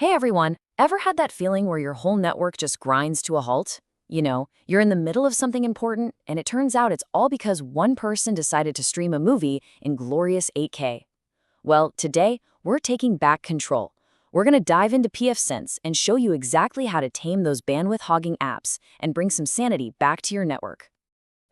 Hey everyone, ever had that feeling where your whole network just grinds to a halt? You're in the middle of something important, and it turns out it's all because one person decided to stream a movie in glorious 8K. Well, today, we're taking back control. We're going to dive into PfSense and show you exactly how to tame those bandwidth-hogging apps and bring some sanity back to your network.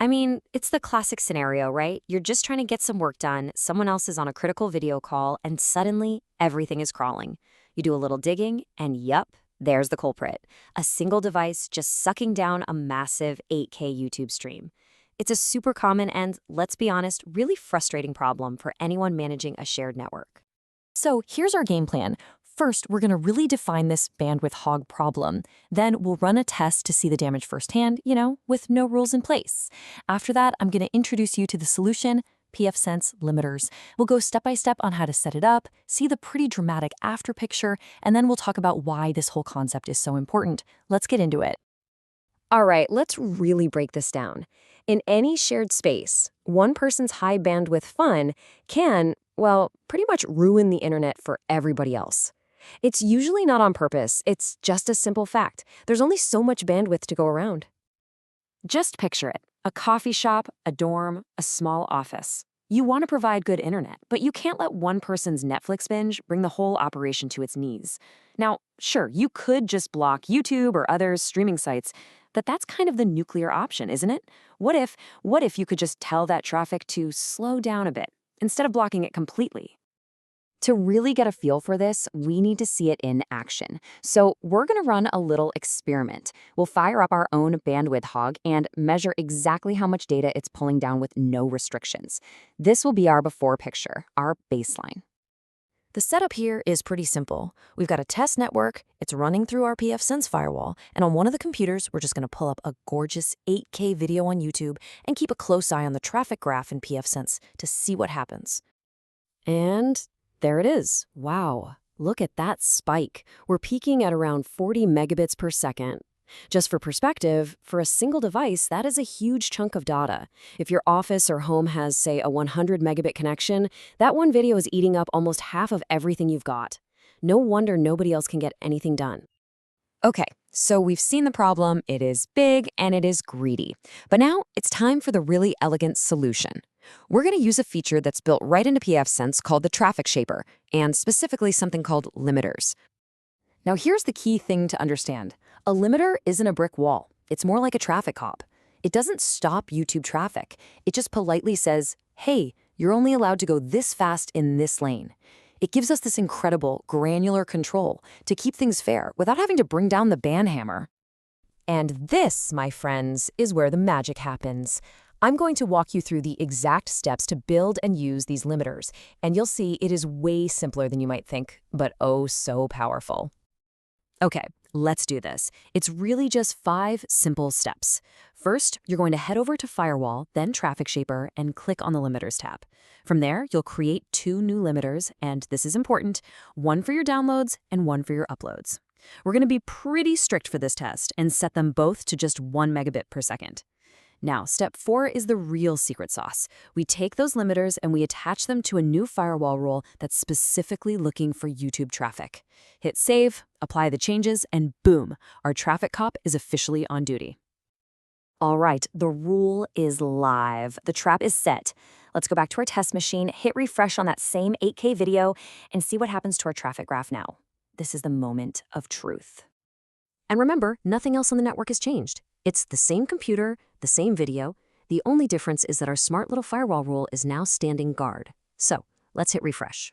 I mean, it's the classic scenario, right? You're just trying to get some work done, someone else is on a critical video call, and suddenly everything is crawling. You do a little digging, and yup, there's the culprit. A single device just sucking down a massive 8K YouTube stream. It's a super common and, let's be honest, really frustrating problem for anyone managing a shared network. So here's our game plan. First, we're going to really define this bandwidth hog problem. Then we'll run a test to see the damage firsthand, with no rules in place. After that, I'm going to introduce you to the solution, PfSense limiters. We'll go step by step on how to set it up, see the pretty dramatic after picture, and then we'll talk about why this whole concept is so important. Let's get into it. All right, let's really break this down. In any shared space, one person's high bandwidth fun can, well, pretty much ruin the internet for everybody else. It's usually not on purpose, it's just a simple fact. There's only so much bandwidth to go around. Just picture it. A coffee shop, a dorm, a small office. You want to provide good internet, but you can't let one person's Netflix binge bring the whole operation to its knees. Now, sure, you could just block YouTube or other streaming sites, but that's kind of the nuclear option, isn't it? What if you could just tell that traffic to slow down a bit, instead of blocking it completely? To really get a feel for this, we need to see it in action. So we're going to run a little experiment. We'll fire up our own bandwidth hog and measure exactly how much data it's pulling down with no restrictions. This will be our before picture, our baseline. The setup here is pretty simple. We've got a test network, it's running through our PfSense firewall, and on one of the computers, we're just going to pull up a gorgeous 8K video on YouTube and keep a close eye on the traffic graph in PfSense to see what happens. And there it is. Wow, look at that spike. We're peaking at around 40 megabits per second. Just for perspective, for a single device, that is a huge chunk of data. If your office or home has, say, a 100 megabit connection, that one video is eating up almost half of everything you've got. No wonder nobody else can get anything done. Okay, so we've seen the problem, it is big and it is greedy. But now it's time for the really elegant solution. We're going to use a feature that's built right into PfSense called the Traffic Shaper, and specifically something called limiters. Now here's the key thing to understand. A limiter isn't a brick wall. It's more like a traffic cop. It doesn't stop YouTube traffic. It just politely says, hey, you're only allowed to go this fast in this lane. It gives us this incredible, granular control to keep things fair without having to bring down the ban hammer. And this, my friends, is where the magic happens. I'm going to walk you through the exact steps to build and use these limiters, and you'll see it is way simpler than you might think, but oh so powerful. Okay, let's do this. It's really just 5 simple steps. First, you're going to head over to Firewall, then Traffic Shaper, and click on the Limiters tab. From there, you'll create 2 new limiters, and this is important, one for your downloads and one for your uploads. We're going to be pretty strict for this test and set them both to just 1 megabit per second. Now, step 4 is the real secret sauce. We take those limiters and we attach them to a new firewall rule that's specifically looking for YouTube traffic. Hit save, apply the changes, and boom, our traffic cop is officially on duty. All right, the rule is live. The trap is set. Let's go back to our test machine, hit refresh on that same 8K video, and see what happens to our traffic graph now. This is the moment of truth. And remember, nothing else on the network has changed. It's the same computer, the same video. The only difference is that our smart little firewall rule is now standing guard. So let's hit refresh.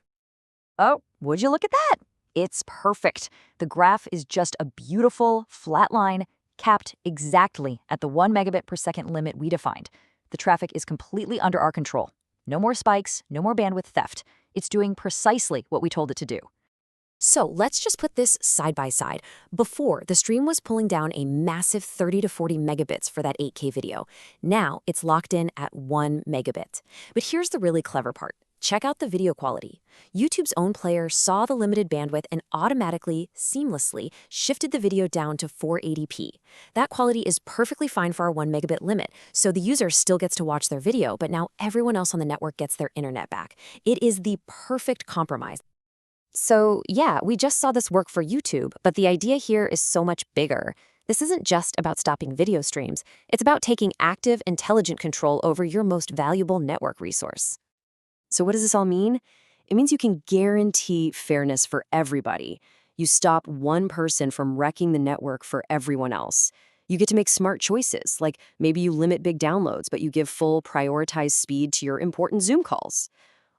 Oh, would you look at that? It's perfect. The graph is just a beautiful, flat line, capped exactly at the 1 megabit per second limit we defined. The traffic is completely under our control. No more spikes, no more bandwidth theft. It's doing precisely what we told it to do. So let's just put this side by side. Before, the stream was pulling down a massive 30 to 40 megabits for that 8K video. Now it's locked in at 1 megabit. But here's the really clever part. Check out the video quality. YouTube's own player saw the limited bandwidth and automatically, seamlessly, shifted the video down to 480p. That quality is perfectly fine for our 1 megabit limit, so the user still gets to watch their video, but now everyone else on the network gets their internet back. It is the perfect compromise. So, yeah, we just saw this work for YouTube, but the idea here is so much bigger. This isn't just about stopping video streams, it's about taking active, intelligent control over your most valuable network resource. So, what does this all mean? It means you can guarantee fairness for everybody. You stop one person from wrecking the network for everyone else. You get to make smart choices, like maybe you limit big downloads, but you give full prioritized speed to your important Zoom calls.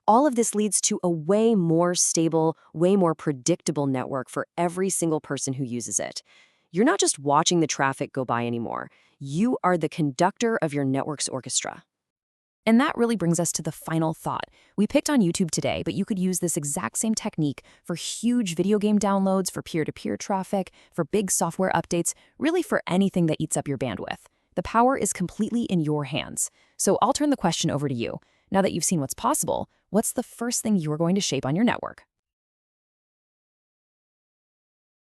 All of this leads to a way more stable, way more predictable network for every single person who uses it. You're not just watching the traffic go by anymore. You are the conductor of your network's orchestra. And that really brings us to the final thought. We picked on YouTube today, but you could use this exact same technique for huge video game downloads, for peer-to-peer traffic, for big software updates, really for anything that eats up your bandwidth. The power is completely in your hands. So I'll turn the question over to you. Now that you've seen what's possible, what's the first thing you're going to shape on your network?